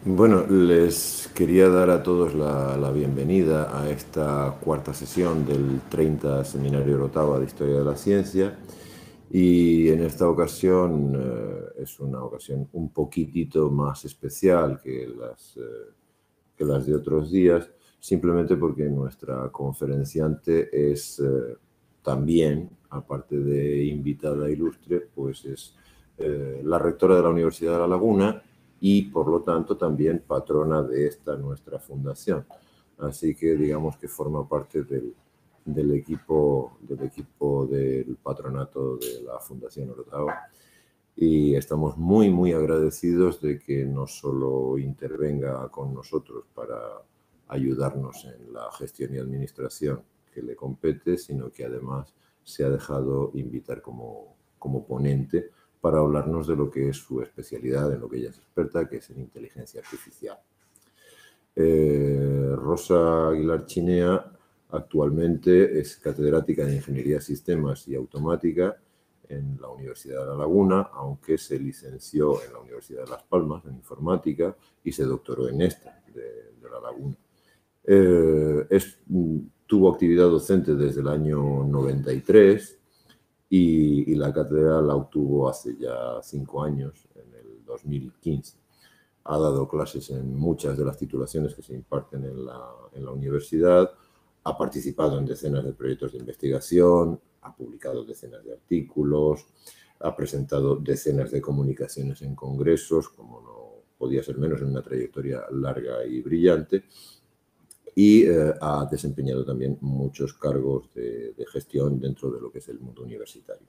Bueno, les quería dar a todos la bienvenida a esta cuarta sesión del 30 Seminario Orotava de Historia de la Ciencia. Y en esta ocasión es una ocasión un poquitito más especial que las de otros días, simplemente porque nuestra conferenciante es también, aparte de invitada ilustre, pues es la rectora de la Universidad de La Laguna y, por lo tanto, también patrona de esta nuestra fundación. Así que digamos que forma parte del equipo del patronato de la Fundación Orotava. Y estamos muy agradecidos de que no solo intervenga con nosotros para ayudarnos en la gestión y administración que le compete, sino que además se ha dejado invitar como ponente para hablarnos de lo que es su especialidad, en lo que ella es experta, que es en inteligencia artificial. Rosa Aguilar Chinea actualmente es catedrática de Ingeniería de Sistemas y Automática en la Universidad de La Laguna, aunque se licenció en la Universidad de Las Palmas en Informática y se doctoró en esta, de La Laguna. Tuvo actividad docente desde el año 93 y la cátedra la obtuvo hace ya 5 años, en el 2015. Ha dado clases en muchas de las titulaciones que se imparten en la universidad, ha participado en decenas de proyectos de investigación, ha publicado decenas de artículos, ha presentado decenas de comunicaciones en congresos, como no podía ser menos en una trayectoria larga y brillante, y ha desempeñado también muchos cargos de gestión dentro de lo que es el mundo universitario.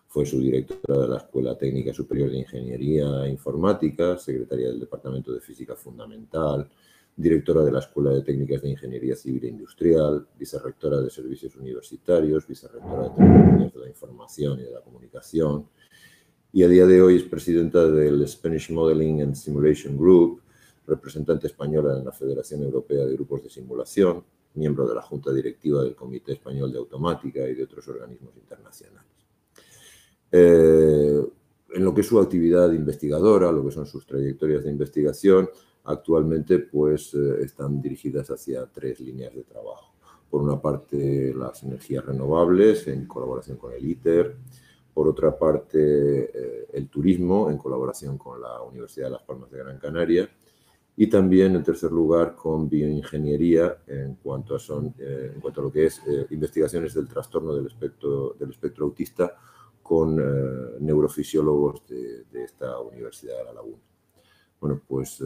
Fue subdirectora de la Escuela Técnica Superior de Ingeniería Informática, secretaria del Departamento de Física Fundamental, directora de la Escuela de Técnicas de Ingeniería Civil e Industrial, vicerrectora de Servicios Universitarios, vicerrectora de Tecnologías de la Información y de la Comunicación, y a día de hoy es presidenta del Spanish Modeling and Simulation Group, representante española en la Federación Europea de Grupos de Simulación, miembro de la Junta Directiva del Comité Español de Automática y de otros organismos internacionales. En lo que es su actividad investigadora, lo que son sus trayectorias de investigación, actualmente pues están dirigidas hacia 3 líneas de trabajo. Por una parte, las energías renovables en colaboración con el ITER. Por otra parte, el turismo en colaboración con la Universidad de Las Palmas de Gran Canaria. Y también, en tercer lugar, con bioingeniería en cuanto a lo que es investigaciones del trastorno del espectro autista con neurofisiólogos de esta Universidad de La Laguna. Bueno, pues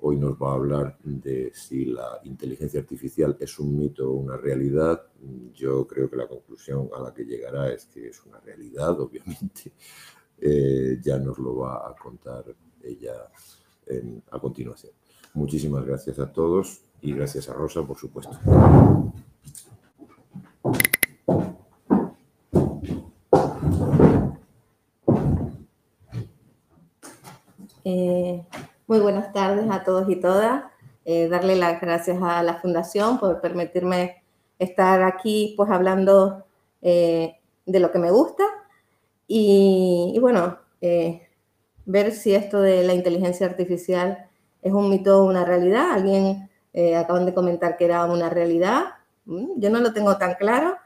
hoy nos va a hablar de si la inteligencia artificial es un mito o una realidad. Yo creo que la conclusión a la que llegará es que es una realidad, obviamente. Ya nos lo va a contar ella a continuación. Muchísimas gracias a todos y gracias a Rosa, por supuesto. Muy buenas tardes a todos y todas. Darle las gracias a la Fundación por permitirme estar aquí pues hablando de lo que me gusta y bueno, ver si esto de la inteligencia artificial es un mito o una realidad. Alguien acaban de comentar que era una realidad. Yo no lo tengo tan claro.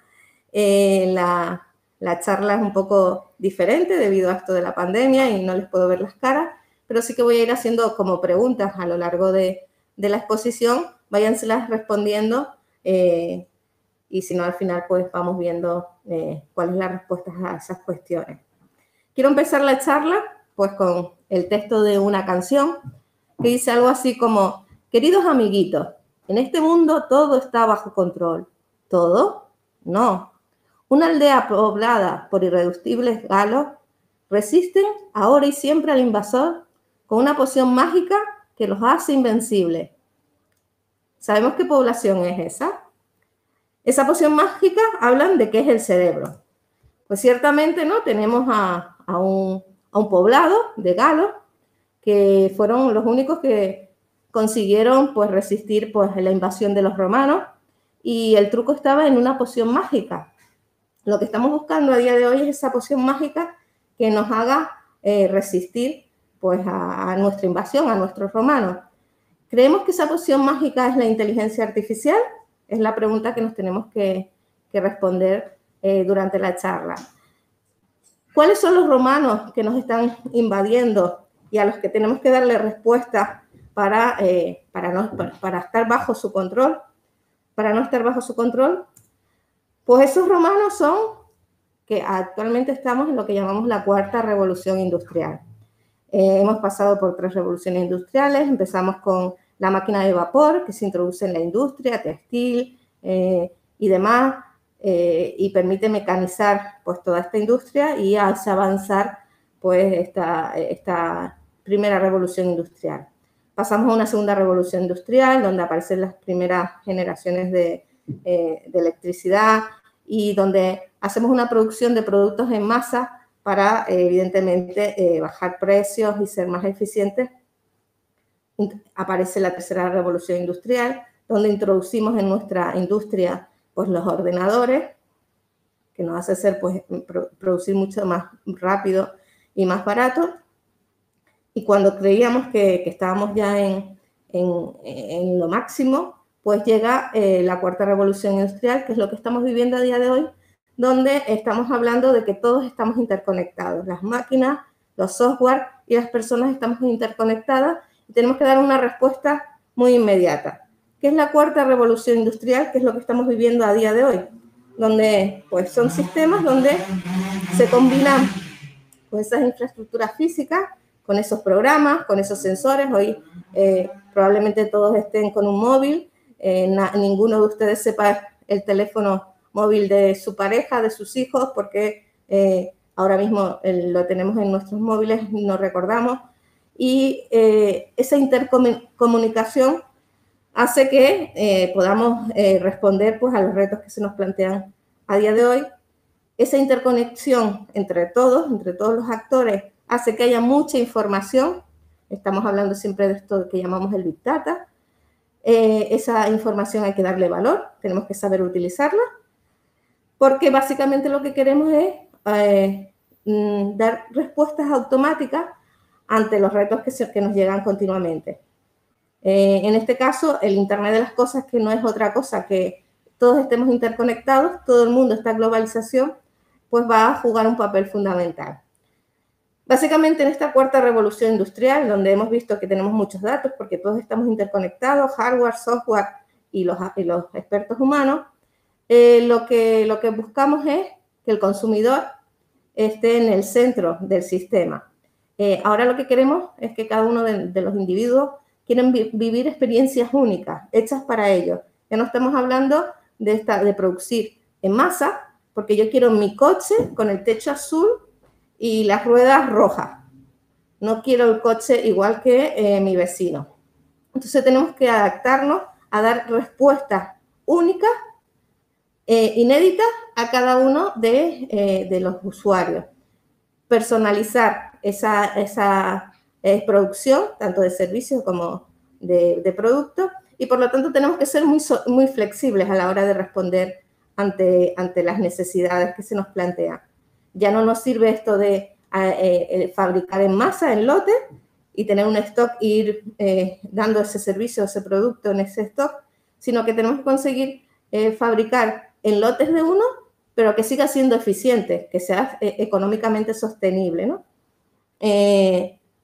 La charla es un poco diferente debido a esto de la pandemia y no les puedo ver las caras, pero sí que voy a ir haciendo como preguntas a lo largo de la exposición, váyanselas respondiendo y si no al final pues vamos viendo cuál es la respuesta a esas cuestiones. Quiero empezar la charla pues con el texto de una canción que dice algo así como: queridos amiguitos, en este mundo todo está bajo control. ¿Todo? No. Una aldea poblada por irreductibles galos resisten ahora y siempre al invasor con una poción mágica que los hace invencibles. ¿Sabemos qué población es esa? Esa poción mágica hablan de qué es el cerebro. Pues ciertamente no, tenemos a un poblado de galos que fueron los únicos que consiguieron pues resistir pues la invasión de los romanos y el truco estaba en una poción mágica. Lo que estamos buscando a día de hoy es esa poción mágica que nos haga resistir pues a nuestra invasión, a nuestros romanos. ¿Creemos que esa poción mágica es la inteligencia artificial? Es la pregunta que nos tenemos que responder durante la charla. ¿Cuáles son los romanos que nos están invadiendo y a los que tenemos que darle respuesta para estar bajo su control? Para no estar bajo su control, pues esos romanos son que actualmente estamos en lo que llamamos la cuarta revolución industrial. Hemos pasado por 3 revoluciones industriales. Empezamos con la máquina de vapor, que se introduce en la industria textil y demás, y permite mecanizar pues toda esta industria y hace avanzar pues esta primera revolución industrial. Pasamos a una segunda revolución industrial, donde aparecen las primeras generaciones de electricidad y donde hacemos una producción de productos en masa para, evidentemente, bajar precios y ser más eficientes. Aparece la tercera revolución industrial, donde introducimos en nuestra industria pues, los ordenadores, que nos hace ser, pues, producir mucho más rápido y más barato. Y cuando creíamos que estábamos ya en lo máximo, pues llega la cuarta revolución industrial, que es lo que estamos viviendo a día de hoy, donde estamos hablando de que todos estamos interconectados. Las máquinas, los software y las personas estamos interconectadas y tenemos que dar una respuesta muy inmediata. ¿Qué es la cuarta revolución industrial? Que es lo que estamos viviendo a día de hoy, donde pues, son sistemas donde se combinan pues, esas infraestructuras físicas con esos programas, con esos sensores. Hoy probablemente todos estén con un móvil. Ninguno de ustedes sepa el teléfono móvil de su pareja, de sus hijos, porque ahora mismo lo tenemos en nuestros móviles y nos recordamos. Y esa intercomunicación hace que podamos responder pues, a los retos que se nos plantean a día de hoy. Esa interconexión entre todos los actores, hace que haya mucha información. Estamos hablando siempre de esto que llamamos el Big Data. Esa información hay que darle valor, tenemos que saber utilizarla, porque básicamente lo que queremos es dar respuestas automáticas ante los retos que nos llegan continuamente. En este caso, el Internet de las Cosas, que no es otra cosa que todos estemos interconectados, todo el mundo, esta globalización, pues va a jugar un papel fundamental. Básicamente en esta cuarta revolución industrial, donde hemos visto que tenemos muchos datos, porque todos estamos interconectados, hardware, software y los expertos humanos, lo que buscamos es que el consumidor esté en el centro del sistema. Ahora lo que queremos es que cada uno de los individuos quieren vivir experiencias únicas, hechas para ellos. Ya no estamos hablando de producir en masa, porque yo quiero mi coche con el techo azul y las ruedas rojas. No quiero el coche igual que mi vecino. Entonces tenemos que adaptarnos a dar respuestas únicas, inéditas a cada uno de los usuarios. Personalizar esa producción, tanto de servicios como de productos, y por lo tanto tenemos que ser muy flexibles a la hora de responder ante las necesidades que se nos plantean. Ya no nos sirve esto de fabricar en masa, en lote, y tener un stock e ir dando ese servicio, ese producto en ese stock, sino que tenemos que conseguir fabricar en lotes de uno, pero que siga siendo eficiente, que sea económicamente sostenible, ¿no?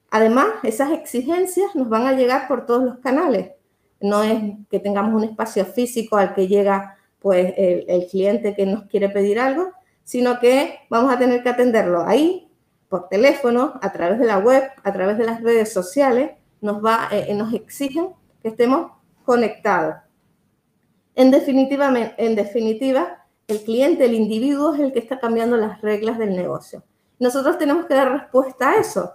Además, esas exigencias nos van a llegar por todos los canales. No es que tengamos un espacio físico al que llega pues, el cliente que nos quiere pedir algo, sino que vamos a tener que atenderlo ahí, por teléfono, a través de la web, a través de las redes sociales, nos exigen que estemos conectados. En definitiva, el cliente, el individuo es el que está cambiando las reglas del negocio. Nosotros tenemos que dar respuesta a eso.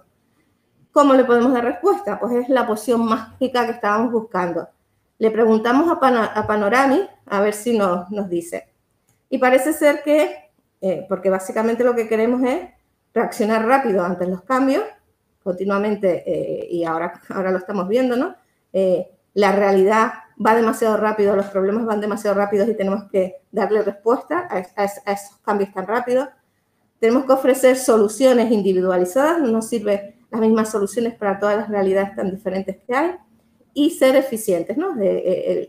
¿Cómo le podemos dar respuesta? Pues es la poción mágica que estábamos buscando. Le preguntamos a Panorami a ver si nos dice. Y parece ser que, porque básicamente lo que queremos es reaccionar rápido ante los cambios, continuamente, y ahora lo estamos viendo, ¿no? La realidad va demasiado rápido, los problemas van demasiado rápidos y tenemos que darle respuesta a esos cambios tan rápidos. Tenemos que ofrecer soluciones individualizadas, no nos sirven las mismas soluciones para todas las realidades tan diferentes que hay. y ser eficientes, ¿no?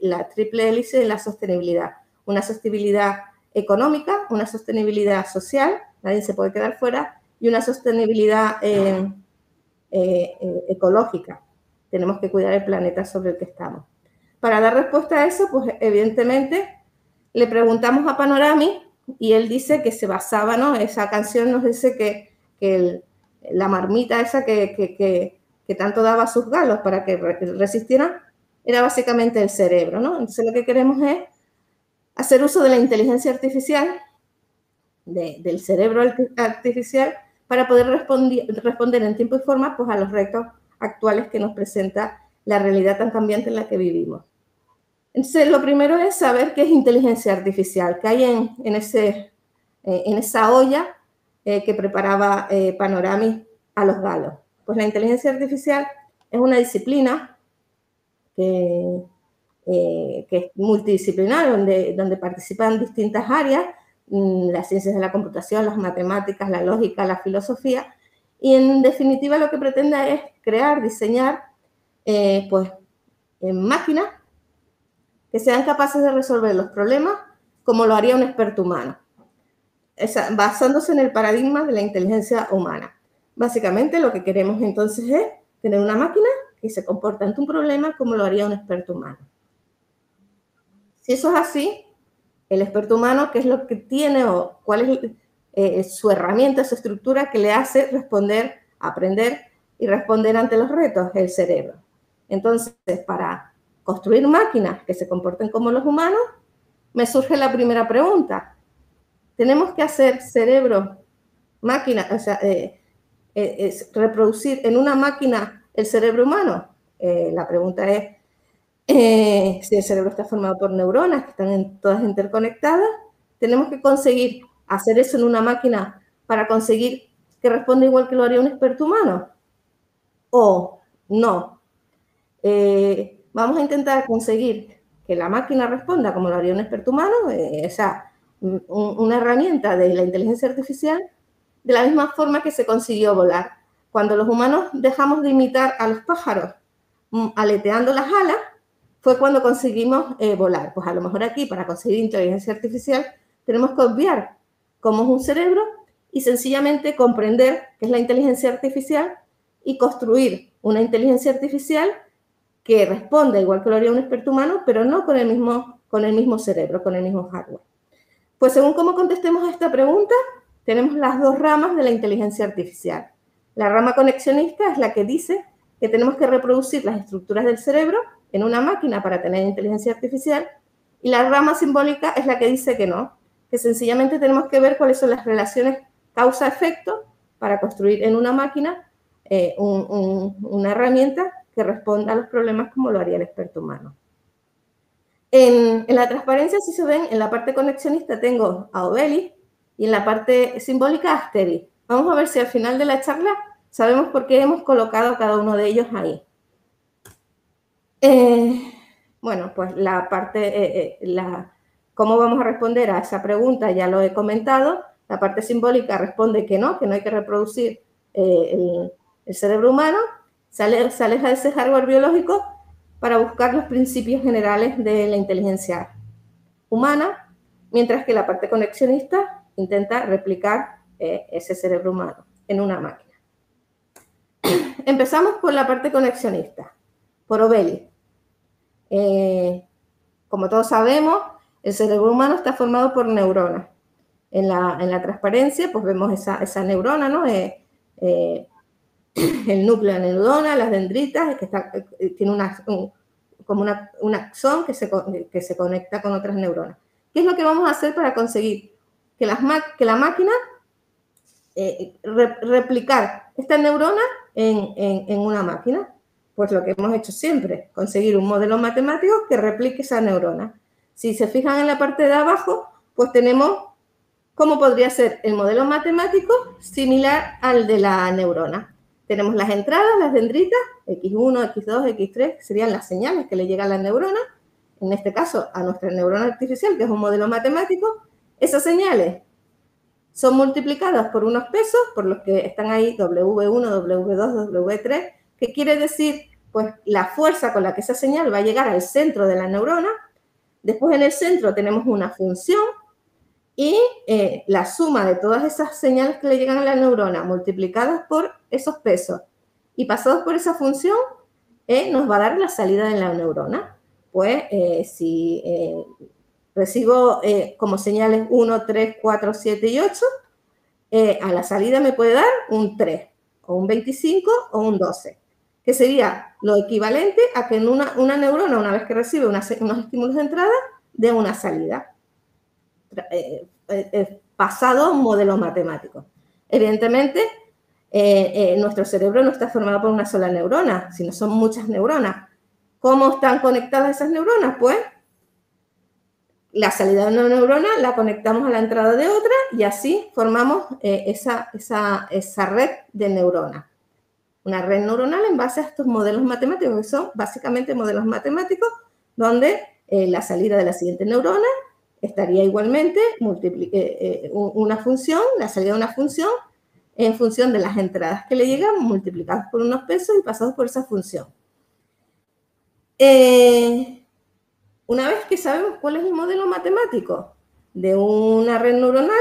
La triple hélice de la sostenibilidad. Una sostenibilidad económica, una sostenibilidad social, nadie se puede quedar fuera, y una sostenibilidad ecológica. Tenemos que cuidar el planeta sobre el que estamos. Para dar respuesta a eso, pues evidentemente le preguntamos a Panorami y él dice que se basaba, ¿no? Esa canción nos dice que la marmita esa que tanto daba a sus galos para que resistieran era básicamente el cerebro, ¿no? Entonces lo que queremos es hacer uso de la inteligencia artificial, del cerebro artificial, para poder responder en tiempo y forma pues, a los retos actuales que nos presenta la realidad tan cambiante en la que vivimos. Entonces, lo primero es saber qué es inteligencia artificial, que hay en esa olla que preparaba Panorami a los galos. Pues la inteligencia artificial es una disciplina que es multidisciplinar, donde participan distintas áreas, las ciencias de la computación, las matemáticas, la lógica, la filosofía, y en definitiva lo que pretende es crear, diseñar, pues, máquinas que sean capaces de resolver los problemas como lo haría un experto humano, basándose en el paradigma de la inteligencia humana. Básicamente lo que queremos entonces es tener una máquina que se comporta ante un problema como lo haría un experto humano. Si eso es así, el experto humano, ¿qué es lo que tiene o cuál es su herramienta, su estructura que le hace responder, aprender y responder ante los retos? El cerebro. Entonces, para construir máquinas que se comporten como los humanos, me surge la primera pregunta. ¿Tenemos que hacer cerebro, máquina, o sea, reproducir en una máquina el cerebro humano? La pregunta es, si el cerebro está formado por neuronas que están todas interconectadas, tenemos que conseguir hacer eso en una máquina para conseguir que responda igual que lo haría un experto humano. O no. Vamos a intentar conseguir que la máquina responda como lo haría un experto humano, una herramienta de la inteligencia artificial, de la misma forma que se consiguió volar. Cuando los humanos dejamos de imitar a los pájaros aleteando las alas, fue cuando conseguimos volar. Pues a lo mejor aquí, para conseguir inteligencia artificial, tenemos que obviar cómo es un cerebro y sencillamente comprender qué es la inteligencia artificial y construir una inteligencia artificial que responda igual que lo haría un experto humano, pero no con el mismo cerebro, con el mismo hardware. Pues según cómo contestemos a esta pregunta, tenemos las dos ramas de la inteligencia artificial. La rama conexionista es la que dice que tenemos que reproducir las estructuras del cerebro en una máquina para tener inteligencia artificial, y la rama simbólica es la que dice que no, que sencillamente tenemos que ver cuáles son las relaciones causa-efecto para construir en una máquina una herramienta que responda a los problemas como lo haría el experto humano. En la transparencia, si se ven, en la parte conexionista tengo a Obelis y en la parte simbólica a Asterix. Vamos a ver si al final de la charla sabemos por qué hemos colocado cada uno de ellos ahí. Bueno, pues la parte, cómo vamos a responder a esa pregunta ya lo he comentado. La parte simbólica responde que no hay que reproducir el cerebro humano. Se aleja de ese hardware biológico para buscar los principios generales de la inteligencia humana, mientras que la parte conexionista intenta replicar ese cerebro humano en una máquina. Empezamos por la parte conexionista, por Obelis. Como todos sabemos, el cerebro humano está formado por neuronas. En la transparencia, pues vemos esa neurona, ¿no? El núcleo de la neurona, las dendritas, que tiene como un axón que se conecta con otras neuronas. ¿Qué es lo que vamos a hacer para conseguir que la máquina replicar esta neurona en una máquina? Pues lo que hemos hecho siempre, conseguir un modelo matemático que replique esa neurona. Si se fijan en la parte de abajo, pues tenemos cómo podría ser el modelo matemático similar al de la neurona. Tenemos las entradas, las dendritas, X1, X2, X3, que serían las señales que le llegan a la neurona, en este caso a nuestra neurona artificial, que es un modelo matemático. Esas señales son multiplicadas por unos pesos, por los que están ahí W1, W2, W3, que quiere decir pues la fuerza con la que esa señal va a llegar al centro de la neurona. Después en el centro tenemos una función y la suma de todas esas señales que le llegan a la neurona multiplicadas por esos pesos y pasados por esa función nos va a dar la salida de la neurona. Pues si recibo como señales 1, 3, 4, 7 y 8, a la salida me puede dar un 3, o un 25, o un 12, que sería lo equivalente a que en una neurona, una vez que recibe unos estímulos de entrada, dé una salida, pasado a un modelo matemático. Evidentemente, nuestro cerebro no está formado por una sola neurona, sino son muchas neuronas. ¿Cómo están conectadas esas neuronas? Pues la salida de una neurona la conectamos a la entrada de otra y así formamos esa red de neuronas. Una red neuronal en base a estos modelos matemáticos, que son básicamente modelos matemáticos, donde la salida de la siguiente neurona estaría igualmente una función, la salida de una función, en función de las entradas que le llegan, multiplicadas por unos pesos y pasados por esa función. Una vez que sabemos cuál es el modelo matemático de una red neuronal,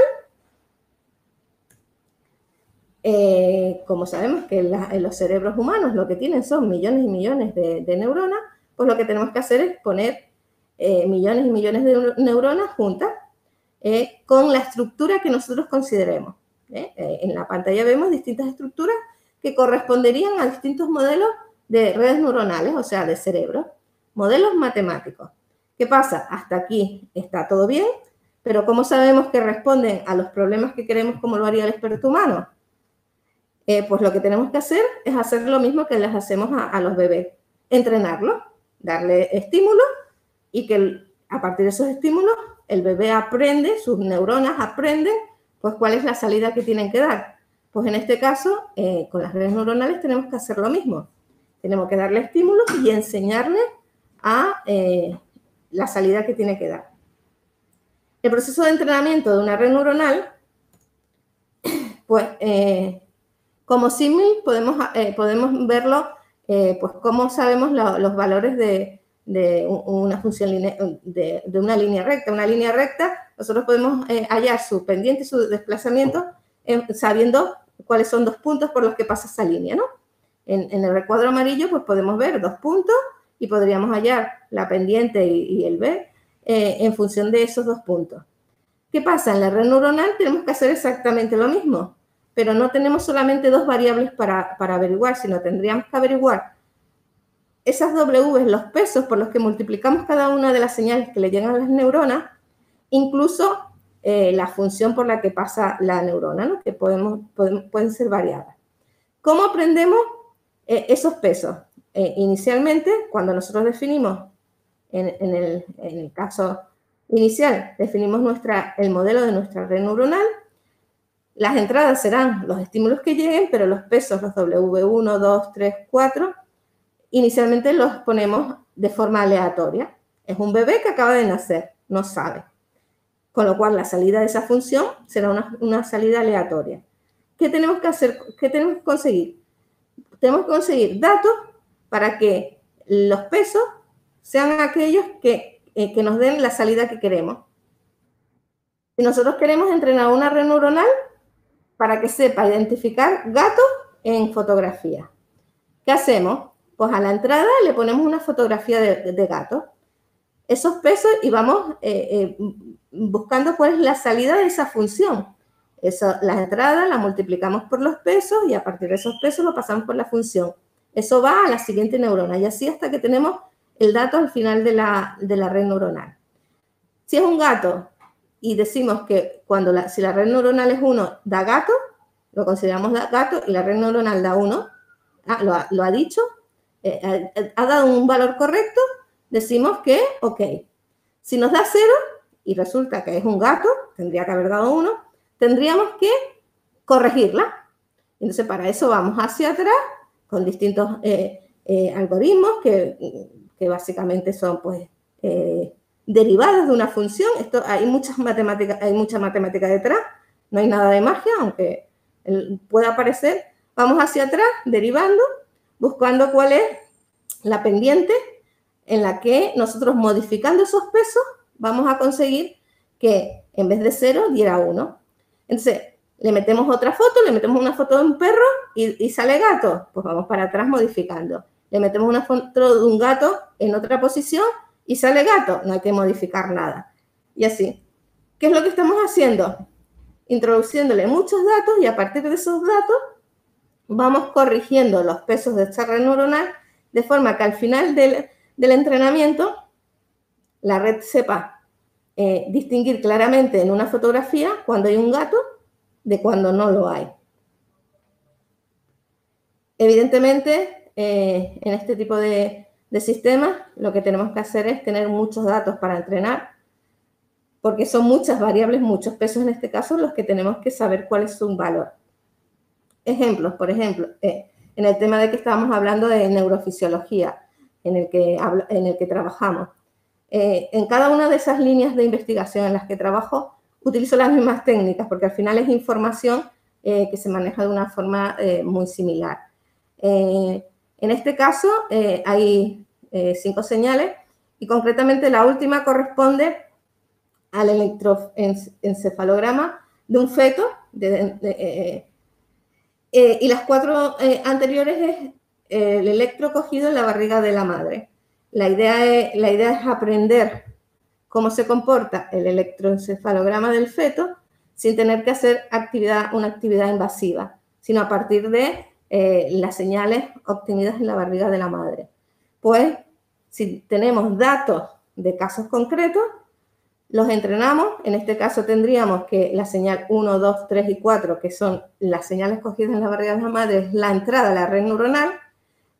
como sabemos que en los cerebros humanos lo que tienen son millones y millones de neuronas, pues lo que tenemos que hacer es poner millones y millones de neuronas juntas con la estructura que nosotros consideremos. En la pantalla vemos distintas estructuras que corresponderían a distintos modelos de redes neuronales, o sea, de cerebro, modelos matemáticos. ¿Qué pasa? Hasta aquí está todo bien, pero ¿cómo sabemos que responden a los problemas que queremos como lo haría el experto humano? Pues lo que tenemos que hacer es hacer lo mismo que les hacemos a los bebés, entrenarlos, darle estímulos y que a partir de esos estímulos el bebé aprende, sus neuronas aprenden pues cuál es la salida que tienen que dar. Pues en este caso, con las redes neuronales tenemos que hacer lo mismo. Tenemos que darle estímulos y enseñarle a la salida que tiene que dar. El proceso de entrenamiento de una red neuronal, pues como símil podemos verlo, pues cómo sabemos los valores de una función de una línea recta. Una línea recta, nosotros podemos hallar su pendiente y su desplazamiento sabiendo cuáles son dos puntos por los que pasa esa línea, ¿no? En el recuadro amarillo, pues podemos ver dos puntos y podríamos hallar la pendiente y el B en función de esos dos puntos. ¿Qué pasa? En la red neuronal tenemos que hacer exactamente lo mismo, pero no tenemos solamente dos variables para averiguar, sino tendríamos que averiguar esas W, los pesos por los que multiplicamos cada una de las señales que le llegan a las neuronas, incluso la función por la que pasa la neurona, ¿no? Que pueden ser variadas. ¿Cómo aprendemos esos pesos? Inicialmente, cuando nosotros definimos, en el caso inicial, definimos el modelo de nuestra red neuronal, las entradas serán los estímulos que lleguen, pero los pesos, los W1, 2, 3, 4, inicialmente los ponemos de forma aleatoria. Es un bebé que acaba de nacer, no sabe. Con lo cual, la salida de esa función será una salida aleatoria. ¿Qué tenemos que hacer? ¿Qué tenemos que conseguir? Tenemos que conseguir datos para que los pesos sean aquellos que nos den la salida que queremos. Si nosotros queremos entrenar una red neuronal para que sepa identificar gatos en fotografía, ¿qué hacemos? Pues a la entrada le ponemos una fotografía de gato. Esos pesos y vamos buscando cuál es la salida de esa función. Las entradas las multiplicamos por los pesos y a partir de esos pesos lo pasamos por la función. Eso va a la siguiente neurona y así hasta que tenemos el dato al final de la red neuronal. Si es un gato y decimos que si la red neuronal es 1, da gato, lo consideramos gato y la red neuronal da 1, lo ha dicho, ha dado un valor correcto, decimos que ok. Si nos da 0 y resulta que es un gato, tendría que haber dado 1, tendríamos que corregirla. Entonces, para eso vamos hacia atrás con distintos algoritmos que básicamente son pues derivadas de una función. Hay mucha matemática detrás, no hay nada de magia, aunque pueda parecer. Vamos hacia atrás, derivando, buscando cuál es la pendiente en la que nosotros modificando esos pesos vamos a conseguir que en vez de 0 diera 1. Entonces, le metemos otra foto, le metemos una foto de un perro y sale gato. Pues vamos para atrás modificando. Le metemos una foto de un gato en otra posición y sale gato. No hay que modificar nada. Y así. ¿Qué es lo que estamos haciendo? Introduciéndole muchos datos y a partir de esos datos vamos corrigiendo los pesos de esta red neuronal de forma que al final del entrenamiento la red sepa distinguir claramente en una fotografía cuando hay un gato de cuando no lo hay. Evidentemente, en este tipo de sistemas, lo que tenemos que hacer es tener muchos datos para entrenar, porque son muchas variables, muchos pesos en este caso, los que tenemos que saber cuál es su valor. Ejemplos, por ejemplo, en el tema de que estábamos hablando de neurofisiología, en el que trabajamos. En cada una de esas líneas de investigación en las que trabajo, utilizo las mismas técnicas, porque al final es información que se maneja de una forma muy similar. En este caso, hay 5 señales, y concretamente la última corresponde al electroencefalograma de un feto, y las 4 anteriores es el electro cogido en la barriga de la madre. La idea es aprender cómo se comporta el electroencefalograma del feto sin tener que hacer una actividad invasiva, sino a partir de las señales obtenidas en la barriga de la madre. Pues, si tenemos datos de casos concretos, los entrenamos. En este caso tendríamos que la señal 1, 2, 3 y 4, que son las señales cogidas en la barriga de la madre, es la entrada a la red neuronal.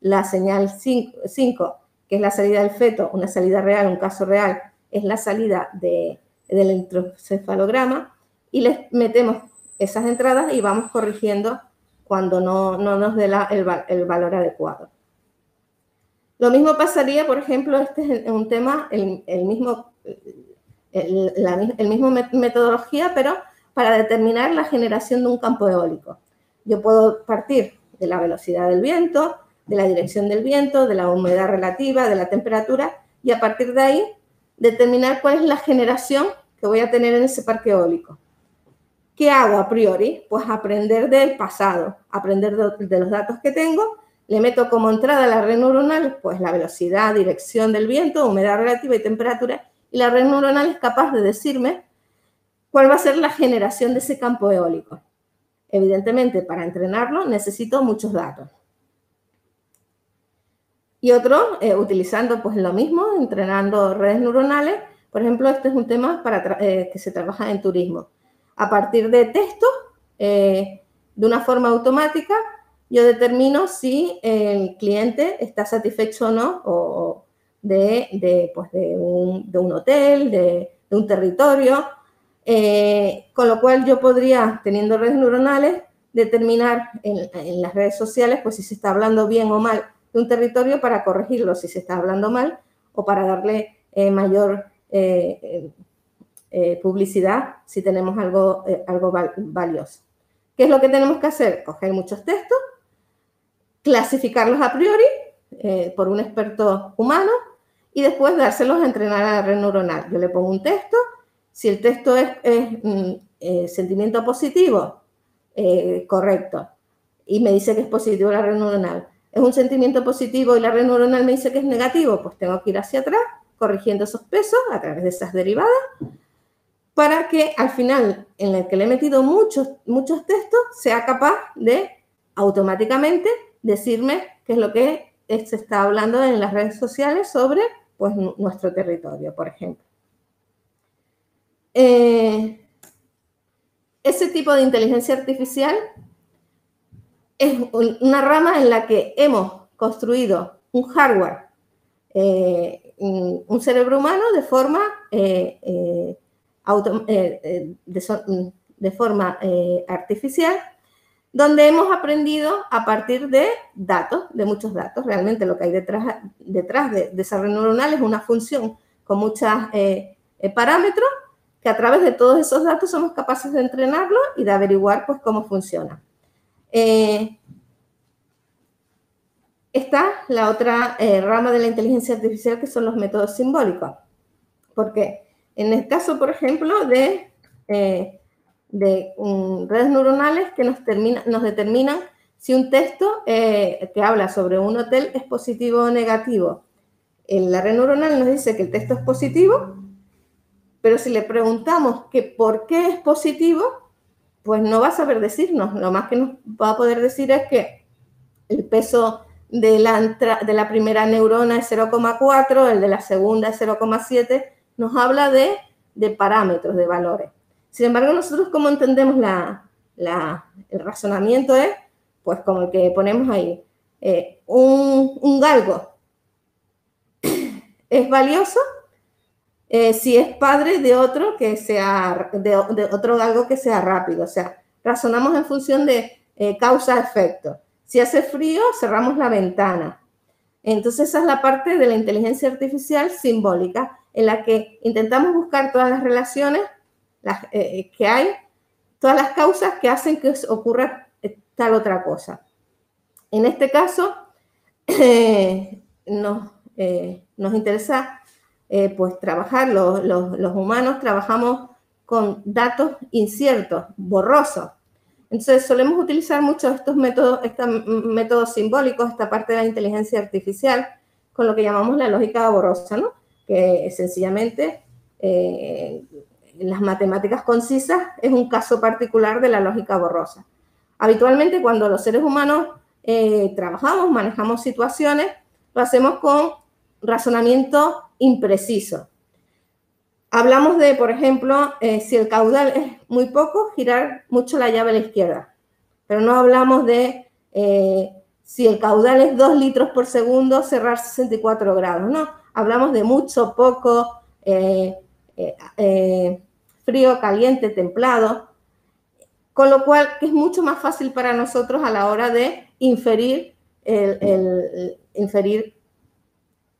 La señal 5, que es la salida del feto, una salida real, un caso real, es la salida del electroencefalograma, y les metemos esas entradas y vamos corrigiendo cuando no nos dé el valor adecuado. Lo mismo pasaría, por ejemplo, este es un tema, el mismo metodología, pero para determinar la generación de un campo eólico. Yo puedo partir de la velocidad del viento, de la dirección del viento, de la humedad relativa, de la temperatura, y a partir de ahí determinar cuál es la generación que voy a tener en ese parque eólico. ¿Qué hago a priori? Pues aprender del pasado, aprender de los datos que tengo. Le meto como entrada a la red neuronal pues la velocidad, dirección del viento, humedad relativa y temperatura, y la red neuronal es capaz de decirme cuál va a ser la generación de ese campo eólico. Evidentemente, para entrenarlo necesito muchos datos. Y otro, utilizando pues lo mismo, entrenando redes neuronales. Por ejemplo, este es un tema que se trabaja en turismo. A partir de texto, de una forma automática, yo determino si el cliente está satisfecho o no de un hotel, de un territorio, con lo cual yo podría, teniendo redes neuronales, determinar en las redes sociales pues si se está hablando bien o mal de un territorio para corregirlo si se está hablando mal, o para darle mayor publicidad si tenemos algo valioso. ¿Qué es lo que tenemos que hacer? Coger muchos textos, clasificarlos a priori por un experto humano y después dárselos a entrenar a la red neuronal. Yo le pongo un texto, si el texto es sentimiento positivo, correcto, y me dice que es positivo la red neuronal. Es un sentimiento positivo y la red neuronal me dice que es negativo, pues tengo que ir hacia atrás, corrigiendo esos pesos a través de esas derivadas, para que al final, en el que le he metido muchos textos, sea capaz de automáticamente decirme qué es lo que se está hablando en las redes sociales sobre pues, nuestro territorio, por ejemplo. Ese tipo de inteligencia artificial es una rama en la que hemos construido un hardware, un cerebro humano de forma artificial, donde hemos aprendido a partir de datos, de muchos datos. Realmente lo que hay detrás de esa red neuronal es una función con muchos parámetros que a través de todos esos datos somos capaces de entrenarlo y de averiguar pues, cómo funciona. está la otra rama de la inteligencia artificial, que son los métodos simbólicos. Porque en el caso, por ejemplo, de redes neuronales que nos determinan si un texto que habla sobre un hotel es positivo o negativo. La red neuronal nos dice que el texto es positivo, pero si le preguntamos que por qué es positivo, pues no va a saber decirnos. Lo más que nos va a poder decir es que el peso de la primera neurona es 0,4, el de la segunda es 0,7, nos habla de parámetros, de valores. Sin embargo, nosotros, como entendemos el razonamiento, es pues como el que ponemos ahí, un galgo es valioso si es padre de otro que sea, de otro galgo que sea rápido. O sea, razonamos en función de causa-efecto. Si hace frío, cerramos la ventana. Entonces, esa es la parte de la inteligencia artificial simbólica, en la que intentamos buscar todas las relaciones que hay, todas las causas que hacen que ocurra tal otra cosa. En este caso, nos interesa pues trabajar, los humanos trabajamos con datos inciertos, borrosos. Entonces, solemos utilizar mucho estos métodos simbólicos, esta parte de la inteligencia artificial, con lo que llamamos la lógica borrosa, ¿no? Que sencillamente las matemáticas concisas es un caso particular de la lógica borrosa. Habitualmente, cuando los seres humanos trabajamos, manejamos situaciones, lo hacemos con razonamiento impreciso. Hablamos de, por ejemplo, si el caudal es muy poco, girar mucho la llave a la izquierda. Pero no hablamos de si el caudal es 2 litros por segundo, cerrar 64 grados. No, hablamos de mucho, poco, frío, caliente, templado. Con lo cual, que es mucho más fácil para nosotros a la hora de inferir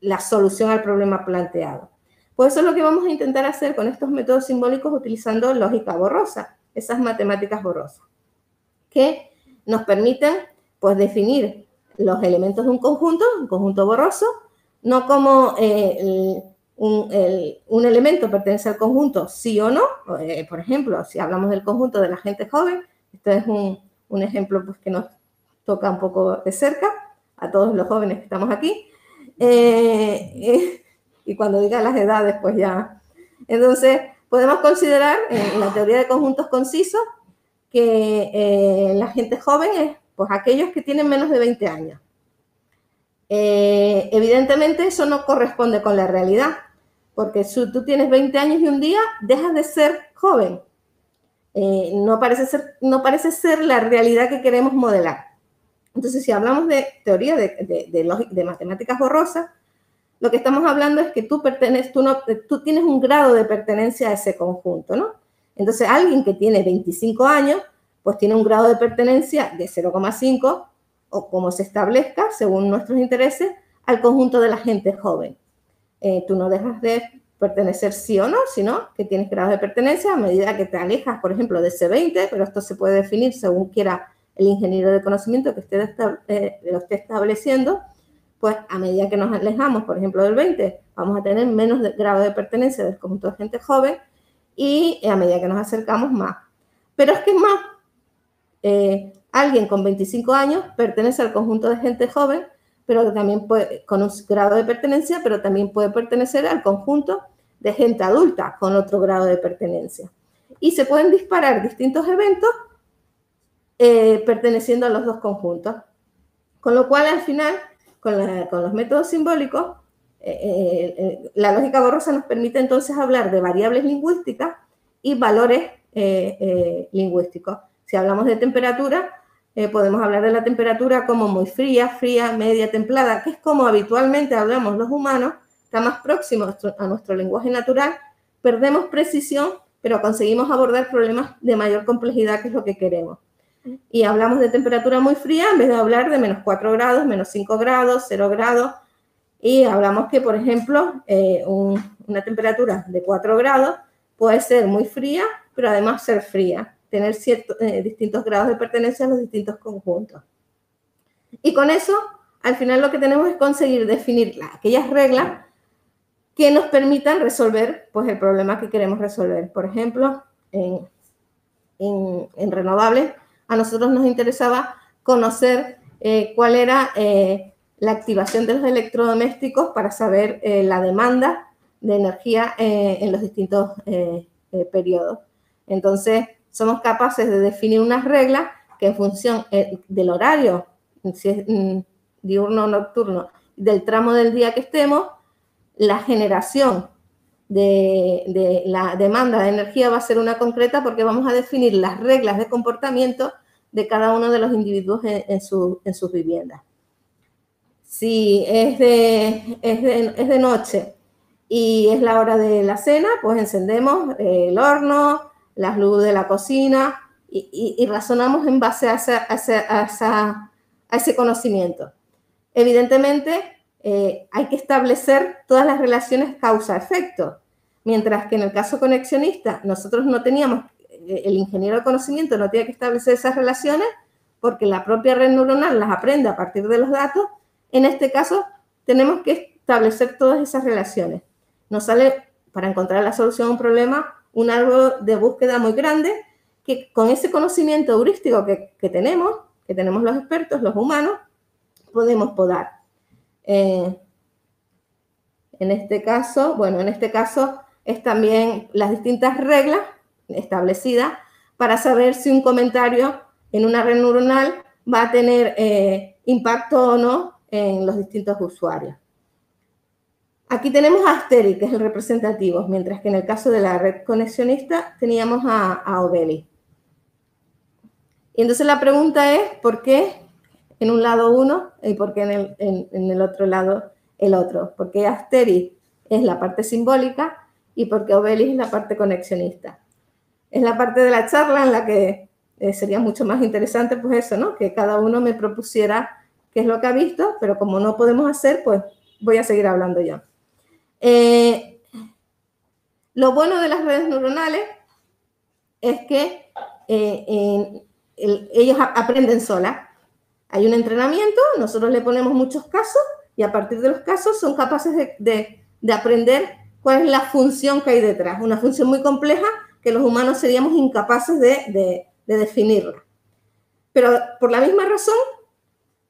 la solución al problema planteado. Pues eso es lo que vamos a intentar hacer con estos métodos simbólicos utilizando lógica borrosa, esas matemáticas borrosas, que nos permiten pues, definir los elementos de un conjunto borroso, no como un elemento pertenece al conjunto sí o no. Por ejemplo, si hablamos del conjunto de la gente joven, esto es un ejemplo pues, que nos toca un poco de cerca a todos los jóvenes que estamos aquí. Y cuando diga las edades, pues ya. Entonces, podemos considerar en la teoría de conjuntos concisos que la gente joven es pues, aquellos que tienen menos de 20 años. Evidentemente, eso no corresponde con la realidad, porque si tú tienes 20 años y un día, dejas de ser joven. No parece ser la realidad que queremos modelar. Entonces, si hablamos de teoría de matemáticas borrosas, lo que estamos hablando es que tú tienes un grado de pertenencia a ese conjunto, ¿no? Entonces, alguien que tiene 25 años, pues tiene un grado de pertenencia de 0,5 o como se establezca, según nuestros intereses, al conjunto de la gente joven. Tú no dejas de pertenecer sí o no, sino que tienes grados de pertenencia a medida que te alejas, por ejemplo, de ese 20, pero esto se puede definir según quiera el ingeniero de conocimiento que lo esté estableciendo. Pues a medida que nos alejamos, por ejemplo, del 20, vamos a tener menos grado de pertenencia del conjunto de gente joven y a medida que nos acercamos, más. Pero es que es más. Alguien con 25 años pertenece al conjunto de gente joven, pero también puede, con un grado de pertenencia, pero también puede pertenecer al conjunto de gente adulta con otro grado de pertenencia. Y se pueden disparar distintos eventos perteneciendo a los dos conjuntos. Con lo cual, al final, con los métodos simbólicos, la lógica borrosa nos permite entonces hablar de variables lingüísticas y valores lingüísticos. Si hablamos de temperatura, podemos hablar de la temperatura como muy fría, media, templada, que es como habitualmente hablamos los humanos, está más próximo a nuestro lenguaje natural, perdemos precisión, pero conseguimos abordar problemas de mayor complejidad, que es lo que queremos. Y hablamos de temperatura muy fría en vez de hablar de menos 4 grados, menos 5 grados, 0 grados. Y hablamos que, por ejemplo, una temperatura de 4 grados puede ser muy fría, pero además ser fría, tener distintos grados de pertenencia a los distintos conjuntos. Y con eso al final lo que tenemos es conseguir definir aquellas reglas que nos permitan resolver pues, el problema que queremos resolver. Por ejemplo, en renovables, a nosotros nos interesaba conocer cuál era la activación de los electrodomésticos para saber la demanda de energía en los distintos periodos. Entonces, somos capaces de definir unas reglas que en función del horario, si es diurno o nocturno, del tramo del día que estemos, la generación de la demanda de energía va a ser una concreta porque vamos a definir las reglas de comportamiento de cada uno de los individuos en sus viviendas. Si es de noche y es la hora de la cena, pues encendemos el horno, las luces de la cocina y razonamos en base a ese conocimiento. Evidentemente, hay que establecer todas las relaciones causa-efecto, mientras que en el caso conexionista nosotros no teníamos, el ingeniero de conocimiento no tiene que establecer esas relaciones porque la propia red neuronal las aprende a partir de los datos. En este caso, tenemos que establecer todas esas relaciones. Nos sale, para encontrar la solución a un problema, un árbol de búsqueda muy grande que con ese conocimiento heurístico que tenemos los expertos, los humanos, podemos podar. En este caso es también las distintas reglas establecidas para saber si un comentario en una red neuronal va a tener impacto o no en los distintos usuarios. Aquí tenemos a Asteri, que es el representativo, mientras que en el caso de la red conexionista teníamos a Oveli. Y entonces la pregunta es, ¿por qué en un lado uno y por qué en el otro lado el otro? ¿Por qué Asteri es la parte simbólica y por qué Oveli es la parte conexionista? Es la parte de la charla en la que sería mucho más interesante, pues eso, ¿no? Que cada uno me propusiera qué es lo que ha visto, pero como no podemos hacer, pues voy a seguir hablando yo. Lo bueno de las redes neuronales es que ellos aprenden solas. Hay un entrenamiento, nosotros le ponemos muchos casos y a partir de los casos son capaces de aprender cuál es la función que hay detrás. Una función muy compleja que los humanos seríamos incapaces de definirla. Pero por la misma razón,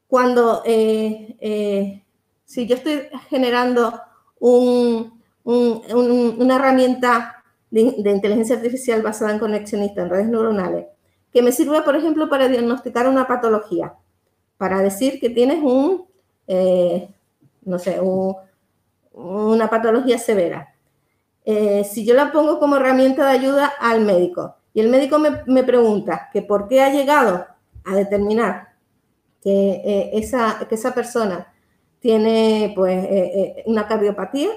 cuando si yo estoy generando una herramienta de inteligencia artificial basada en conexionista, en redes neuronales, que me sirve, por ejemplo, para diagnosticar una patología, para decir que tienes una patología severa. Si yo la pongo como herramienta de ayuda al médico y el médico me pregunta que por qué ha llegado a determinar que esa persona tiene pues, una cardiopatía,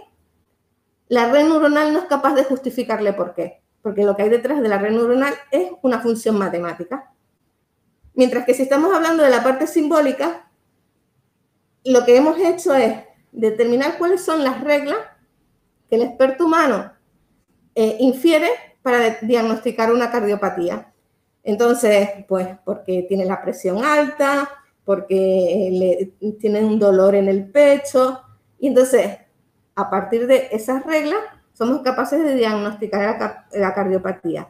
la red neuronal no es capaz de justificarle por qué, porque lo que hay detrás de la red neuronal es una función matemática. Mientras que si estamos hablando de la parte simbólica, lo que hemos hecho es determinar cuáles son las reglas que el experto humano infiere para diagnosticar una cardiopatía. Entonces, pues porque tiene la presión alta, porque tiene un dolor en el pecho. Y entonces, a partir de esas reglas, somos capaces de diagnosticar la cardiopatía.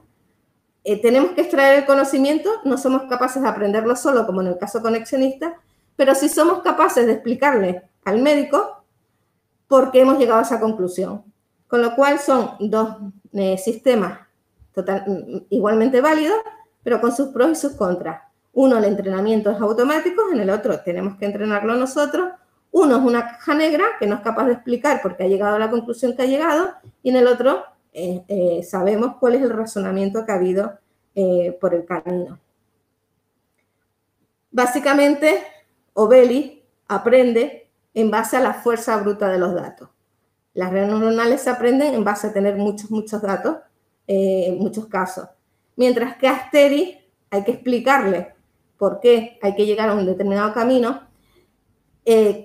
Tenemos que extraer el conocimiento, no somos capaces de aprenderlo solo, como en el caso conexionista, pero sí somos capaces de explicarle al médico por qué hemos llegado a esa conclusión. Con lo cual son dos sistemas igualmente válidos, pero con sus pros y sus contras. Uno, el entrenamiento es automático, en el otro tenemos que entrenarlo nosotros. Uno es una caja negra que no es capaz de explicar por qué ha llegado a la conclusión que ha llegado, y en el otro sabemos cuál es el razonamiento que ha habido por el camino. Básicamente, Oveli aprende en base a la fuerza bruta de los datos. Las redes neuronales se aprenden en base a tener muchos datos, muchos casos. Mientras que a Asteri hay que explicarle por qué hay que llegar a un determinado camino,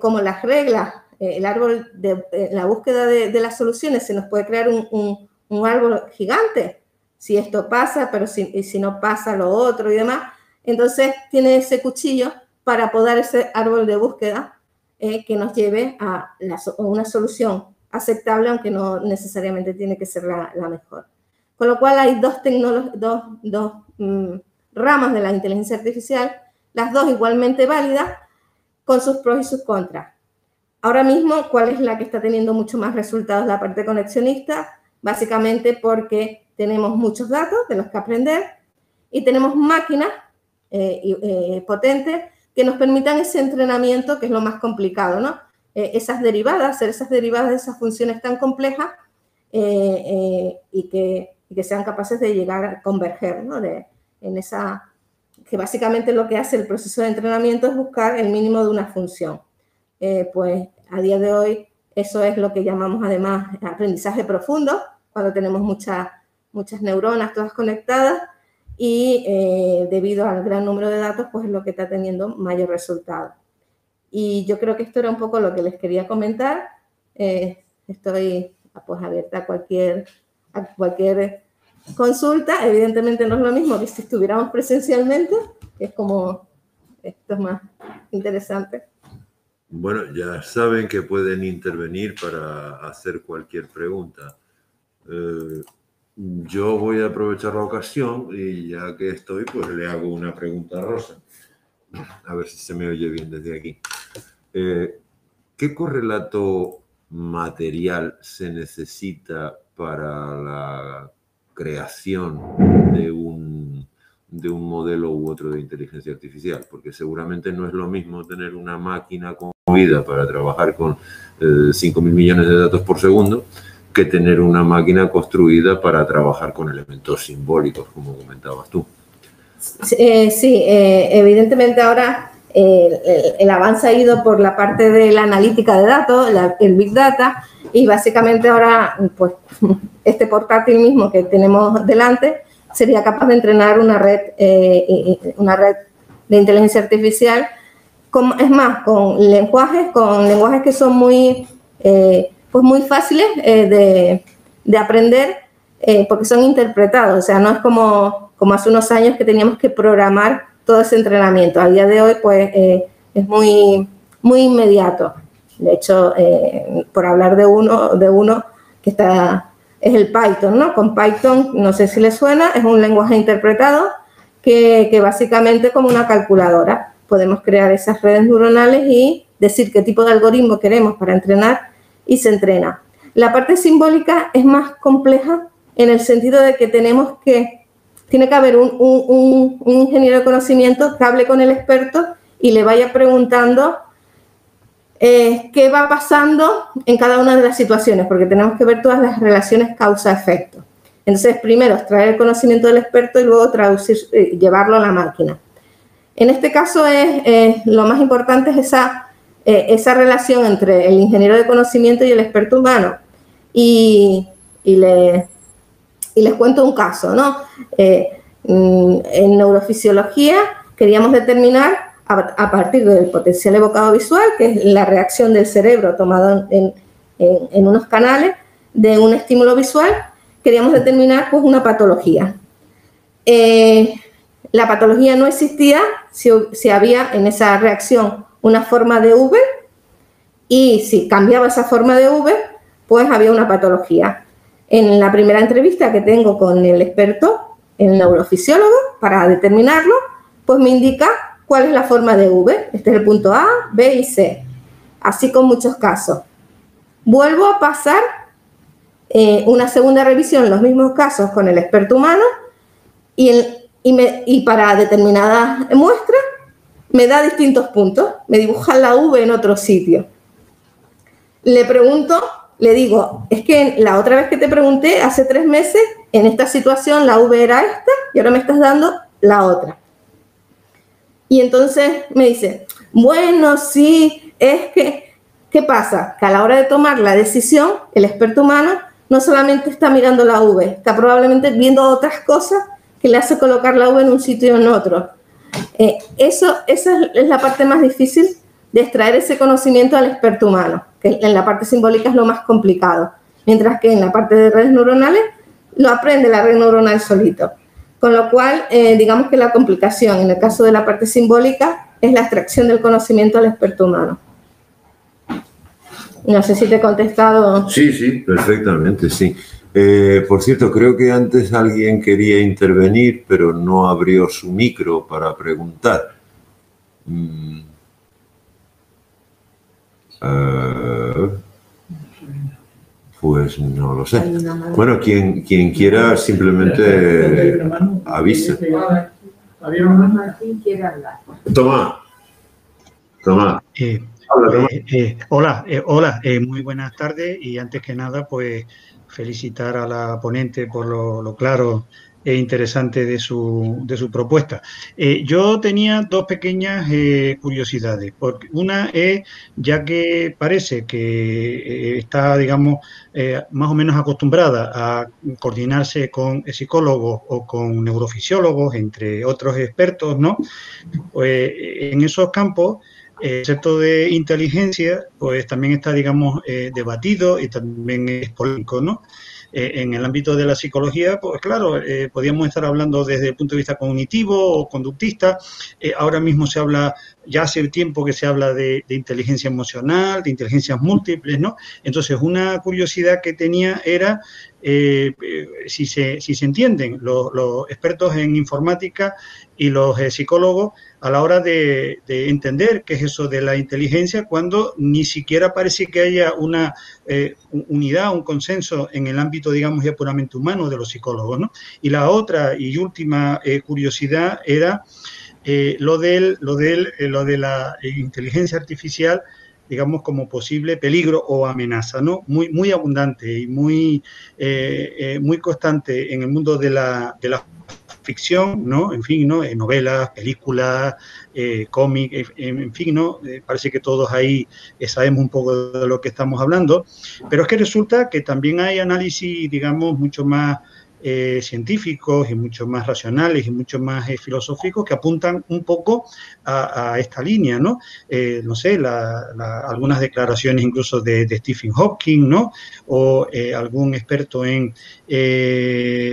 como las reglas, el árbol de la búsqueda de las soluciones, se nos puede crear un árbol gigante. Si esto pasa, pero si no pasa lo otro y demás. Entonces tiene ese cuchillo para podar ese árbol de búsqueda que nos lleve a una solución aceptable, aunque no necesariamente tiene que ser la mejor. Con lo cual hay dos ramas de la inteligencia artificial, las dos igualmente válidas, con sus pros y sus contras. Ahora mismo, ¿cuál es la que está teniendo mucho más resultados? La parte conexionista, básicamente porque tenemos muchos datos de los que aprender y tenemos máquinas potentes que nos permitan ese entrenamiento, que es lo más complicado, ¿no? Esas derivadas, hacer esas derivadas de esas funciones tan complejas y que sean capaces de llegar a converger, ¿no? Que básicamente lo que hace el proceso de entrenamiento es buscar el mínimo de una función. Pues a día de hoy eso es lo que llamamos además aprendizaje profundo, cuando tenemos muchas neuronas todas conectadas y debido al gran número de datos, pues es lo que está teniendo mayor resultado. Y yo creo que esto era un poco lo que les quería comentar. Estoy pues abierta a cualquier consulta. Evidentemente no es lo mismo que si estuviéramos presencialmente, que es como, esto es más interesante. Bueno, ya saben que pueden intervenir para hacer cualquier pregunta. Yo voy a aprovechar la ocasión y ya que estoy, pues le hago una pregunta a Rosa. A ver si se me oye bien desde aquí. ¿Qué correlato material se necesita para la creación de un modelo u otro de inteligencia artificial? Porque seguramente no es lo mismo tener una máquina construida para trabajar con 5.000 millones de datos por segundo que tener una máquina construida para trabajar con elementos simbólicos, como comentabas tú. Sí, evidentemente ahora el avance ha ido por la parte de la analítica de datos, el Big Data, y básicamente ahora, pues, este portátil mismo que tenemos delante sería capaz de entrenar una red de inteligencia artificial, es más, con lenguajes que son muy fáciles de aprender, porque son interpretados. O sea, no es como hace unos años que teníamos que programar todo ese entrenamiento. A día de hoy, pues, es muy inmediato. De hecho, por hablar de uno que es el Python, ¿no? Con Python, no sé si les suena, es un lenguaje interpretado que básicamente, como una calculadora, podemos crear esas redes neuronales y decir qué tipo de algoritmo queremos para entrenar y se entrena. La parte simbólica es más compleja en el sentido de que tiene que haber un ingeniero de conocimiento que hable con el experto y le vaya preguntando qué va pasando en cada una de las situaciones, porque tenemos que ver todas las relaciones causa-efecto. Entonces, primero extraer el conocimiento del experto y luego llevarlo a la máquina. En este caso, lo más importante es esa relación entre el ingeniero de conocimiento y el experto humano. Y les cuento un caso, ¿no? En neurofisiología queríamos determinar, a partir del potencial evocado visual, que es la reacción del cerebro tomado en unos canales de un estímulo visual, queríamos determinar, pues, una patología. La patología no existía si había en esa reacción una forma de V, y si cambiaba esa forma de V, pues había una patología. En la primera entrevista que tengo con el experto, el neurofisiólogo, para determinarlo, pues me indica cuál es la forma de V. Este es el punto A, B y C. Así con muchos casos. Vuelvo a pasar una segunda revisión, los mismos casos con el experto humano, y para determinadas muestras me da distintos puntos, me dibuja la V en otro sitio. Le pregunto, le digo, es que la otra vez que te pregunté, hace 3 meses, en esta situación la V era esta y ahora me estás dando la otra. Y entonces me dice, bueno, sí, es que, ¿qué pasa? Que a la hora de tomar la decisión, el experto humano no solamente está mirando la V, está probablemente viendo otras cosas que le hace colocar la V en un sitio y en otro. Esa es la parte más difícil de extraer ese conocimiento al experto humano, que en la parte simbólica es lo más complicado, mientras que en la parte de redes neuronales lo aprende la red neuronal solito. Con lo cual, digamos que la complicación en el caso de la parte simbólica es la extracción del conocimiento al experto humano. No sé si te he contestado. Sí, sí, perfectamente, sí. Por cierto, creo que antes alguien quería intervenir, pero no abrió su micro para preguntar. Pues no lo sé. Bueno, quien quiera simplemente avise. Tomás. Tomás. Hola, muy buenas tardes y antes que nada, pues felicitar a la ponente por lo claro e interesante de su propuesta. Yo tenía dos pequeñas curiosidades. Una es, ya que parece que está, digamos, más o menos acostumbrada a coordinarse con psicólogos o con neurofisiólogos, entre otros expertos, ¿no? Pues en esos campos el concepto de inteligencia, pues también está, digamos, debatido y también es polémico, ¿no? En el ámbito de la psicología, pues claro, podríamos estar hablando desde el punto de vista cognitivo o conductista. Ahora mismo se habla, ya hace tiempo que se habla de inteligencia emocional, de inteligencias múltiples, ¿no? Entonces, una curiosidad que tenía era si se entienden los expertos en informática y los psicólogos a la hora de entender qué es eso de la inteligencia cuando ni siquiera parece que haya una unidad, un consenso en el ámbito, digamos, ya puramente humano de los psicólogos, ¿no? Y la otra y última curiosidad era lo de la inteligencia artificial, digamos, como posible peligro o amenaza, ¿no? Muy abundante y muy constante en el mundo de la ficción, ¿no? En fin, ¿no? Novelas, películas, cómics, en fin, ¿no? Parece que todos ahí sabemos un poco de lo que estamos hablando, pero es que resulta que también hay análisis, digamos, mucho más científicos y mucho más racionales y mucho más filosóficos que apuntan un poco a esta línea, ¿no? No sé, algunas declaraciones incluso de Stephen Hawking, ¿no? O algún experto en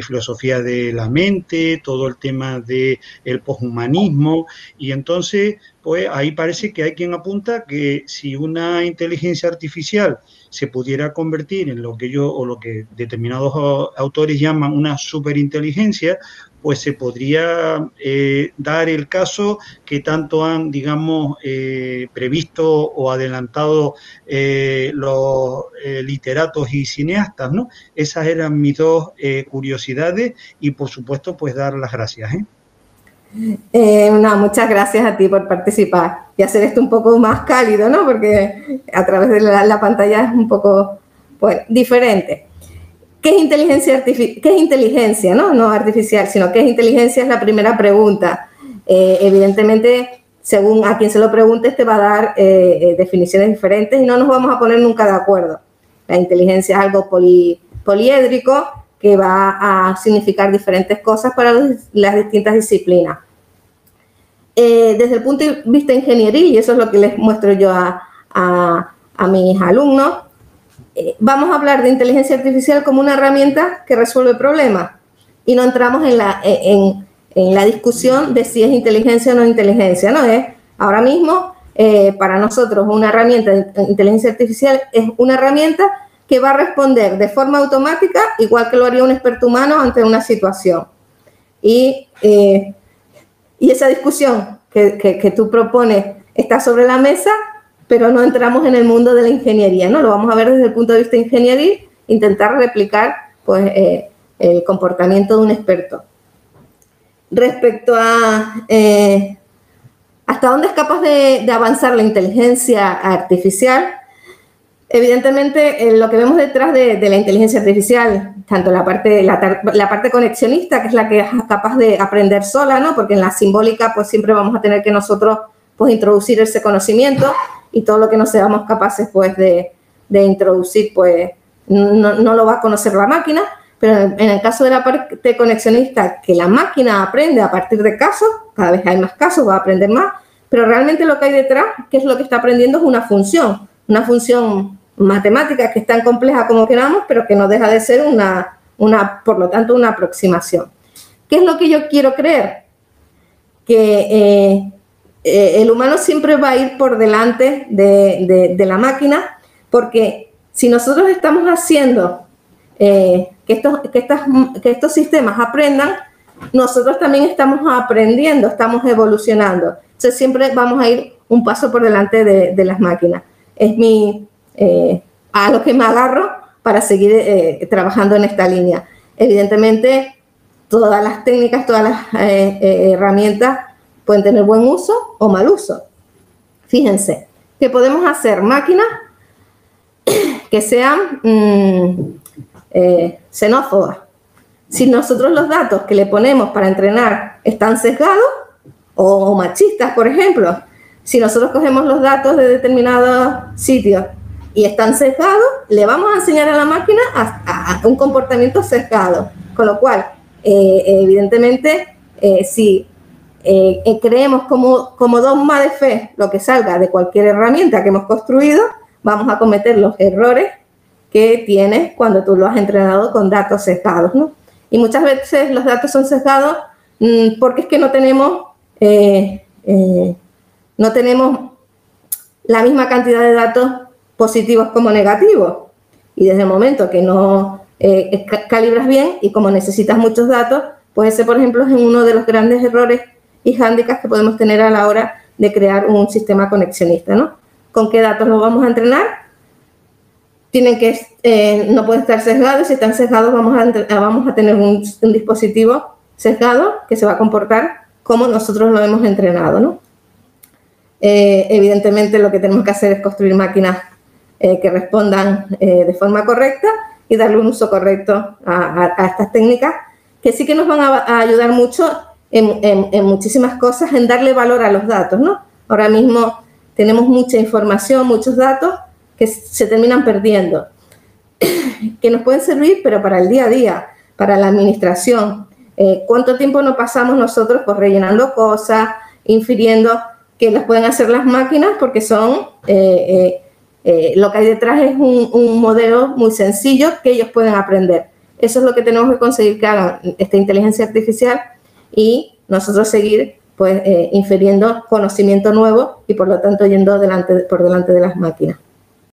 filosofía de la mente, todo el tema del poshumanismo, y entonces, pues ahí parece que hay quien apunta que si una inteligencia artificial se pudiera convertir en lo que determinados autores llaman una superinteligencia, pues se podría dar el caso que tanto han, digamos, previsto o adelantado los literatos y cineastas, ¿no? Esas eran mis dos curiosidades y, por supuesto, pues dar las gracias, ¿eh? No, muchas gracias a ti por participar y hacer esto un poco más cálido, ¿no? Porque a través de la pantalla es un poco, pues, diferente. ¿Qué es inteligencia artificial? ¿Qué es inteligencia, no? No artificial, sino ¿qué es inteligencia? Es la primera pregunta. Evidentemente, según a quien se lo pregunte, te va a dar definiciones diferentes y no nos vamos a poner nunca de acuerdo. La inteligencia es algo poliédrico que va a significar diferentes cosas para las distintas disciplinas. Desde el punto de vista ingenieril, y eso es lo que les muestro yo a mis alumnos, vamos a hablar de inteligencia artificial como una herramienta que resuelve problemas y no entramos en la discusión de si es inteligencia o no inteligencia, ¿no? Ahora mismo, para nosotros, una herramienta de inteligencia artificial es una herramienta que va a responder de forma automática, igual que lo haría un experto humano ante una situación. Y esa discusión que tú propones está sobre la mesa, pero no entramos en el mundo de la ingeniería, ¿no? Lo vamos a ver desde el punto de vista ingenieril, intentar replicar, pues, el comportamiento de un experto. Respecto a hasta dónde es capaz de avanzar la inteligencia artificial, evidentemente, lo que vemos detrás de la inteligencia artificial, tanto la parte conexionista, que es la que es capaz de aprender sola, ¿no? Porque en la simbólica, pues siempre vamos a tener que nosotros, pues, introducir ese conocimiento y todo lo que no seamos capaces, pues, de introducir, pues, no lo va a conocer la máquina. Pero en el caso de la parte conexionista, que la máquina aprende a partir de casos, cada vez hay más casos, va a aprender más, pero realmente lo que hay detrás, que es lo que está aprendiendo, es una función matemática que es tan compleja como queramos, pero que no deja de ser por lo tanto, una aproximación. ¿Qué es lo que yo quiero creer? Que el humano siempre va a ir por delante de la máquina, porque si nosotros estamos haciendo que estos sistemas aprendan, nosotros también estamos aprendiendo, estamos evolucionando. Entonces siempre vamos a ir un paso por delante de las máquinas. Es a lo que me agarro para seguir trabajando en esta línea. Evidentemente, todas las técnicas, todas las herramientas pueden tener buen uso o mal uso. Fíjense, que podemos hacer máquinas que sean xenófobas. Si nosotros los datos que le ponemos para entrenar están sesgados o machistas, por ejemplo, si nosotros cogemos los datos de determinados sitios y están sesgados, le vamos a enseñar a la máquina a un comportamiento sesgado. Con lo cual, evidentemente, si creemos como dogma de fe lo que salga de cualquier herramienta que hemos construido, vamos a cometer los errores que tienes cuando tú lo has entrenado con datos sesgados, ¿no? Y muchas veces los datos son sesgados porque es que no tenemos la misma cantidad de datos positivos como negativos. Y desde el momento que no calibras bien y como necesitas muchos datos, pues ese, por ejemplo, es uno de los grandes errores y hándicaps que podemos tener a la hora de crear un sistema conexionista, ¿no? ¿Con qué datos los vamos a entrenar? No puede estar sesgado, y si están sesgados vamos a tener un dispositivo sesgado que se va a comportar como nosotros lo hemos entrenado, ¿no? Evidentemente lo que tenemos que hacer es construir máquinas que respondan de forma correcta y darle un uso correcto a estas técnicas, que sí que nos van a ayudar mucho en muchísimas cosas, en darle valor a los datos, ¿no? Ahora mismo tenemos mucha información, muchos datos que se terminan perdiendo, que nos pueden servir, pero para el día a día, para la administración. ¿Cuánto tiempo nos pasamos nosotros pues rellenando cosas, infiriendo que las pueden hacer las máquinas? Porque son, lo que hay detrás es un modelo muy sencillo que ellos pueden aprender. Eso es lo que tenemos que conseguir que hagan esta inteligencia artificial y nosotros seguir pues infiriendo conocimiento nuevo y por lo tanto yendo por delante de las máquinas.